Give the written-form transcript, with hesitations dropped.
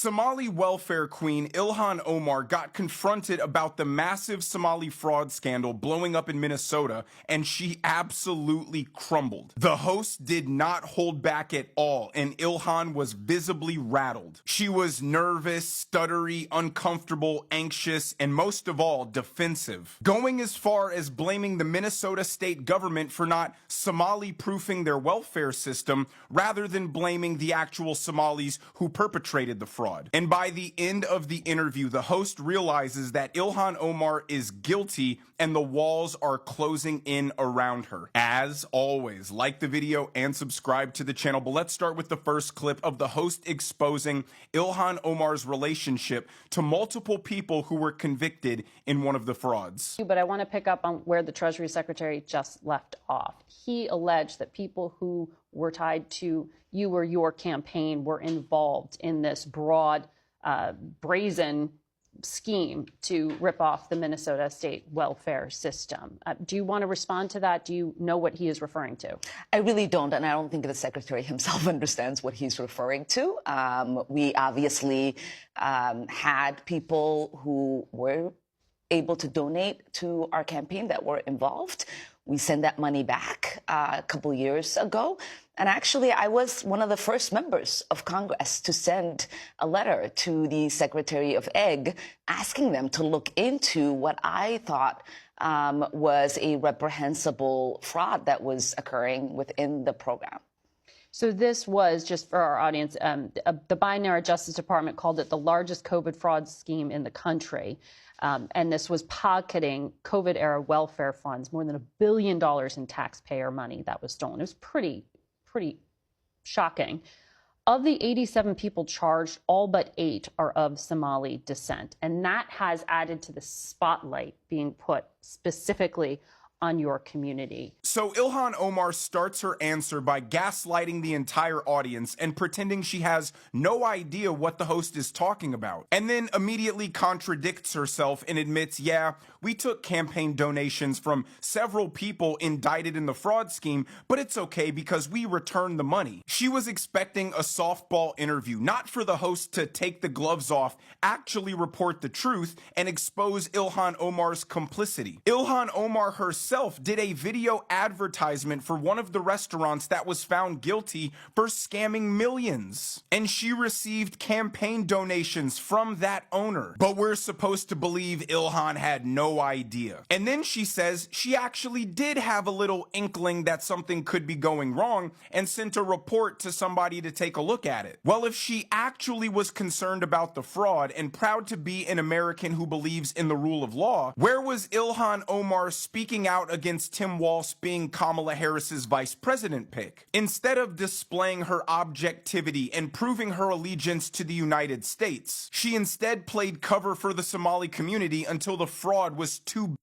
Somali welfare queen Ilhan Omar got confronted about the massive Somali fraud scandal blowing up in Minnesota, and she absolutely crumbled. The host did not hold back at all, and Ilhan was visibly rattled. She was nervous, stuttery, uncomfortable, anxious, and most of all, defensive, going as far as blaming the Minnesota state government for not Somali-proofing their welfare system rather than blaming the actual Somalis who perpetrated the fraud. And by the end of the interview, the host realizes that Ilhan Omar is guilty and the walls are closing in around her. As always, like the video and subscribe to the channel. But let's start with the first clip of the host exposing Ilhan Omar's relationship to multiple people who were convicted in one of the frauds. But I want to pick up on where the Treasury Secretary just left off. He alleged that people who were tied to you or your campaign were involved in this broad, brazen scheme to rip off the Minnesota state welfare system. Do you want to respond to that? Do you know what he is referring to? I really don't, and I don't think the secretary himself understands what he's referring to. We obviously had people who were able to donate to our campaign that were involved. We sent that money back a couple years ago. And actually, I was one of the first members of Congress to send a letter to the Secretary of Ag asking them to look into what I thought was a reprehensible fraud that was occurring within the program. So this was, just for our audience, the Biden-era Justice Department called it the largest COVID fraud scheme in the country. And this was pocketing COVID-era welfare funds, more than $1 billion in taxpayer money that was stolen. It was pretty shocking. Of the 87 people charged, all but 8 are of Somali descent. And that has added to the spotlight being put specifically on your community. So Ilhan Omar starts her answer by gaslighting the entire audience and pretending she has no idea what the host is talking about, and then immediately contradicts herself and admits, yeah, we took campaign donations from several people indicted in the fraud scheme, but it's okay because we returned the money. She was expecting a softball interview, not for the host to take the gloves off, actually report the truth, and expose Ilhan Omar's complicity. Ilhan Omar herself did a video advertisement for one of the restaurants that was found guilty for scamming millions. And she received campaign donations from that owner. But we're supposed to believe Ilhan had no idea. And then she says she actually did have a little inkling that something could be going wrong and sent a report to somebody to take a look at it. Well, if she actually was concerned about the fraud and proud to be an American who believes in the rule of law, where was Ilhan Omar speaking out against Tim Walz being Kamala Harris's vice president pick? Instead of displaying her objectivity and proving her allegiance to the United States, she instead played cover for the Somali community until the fraud was too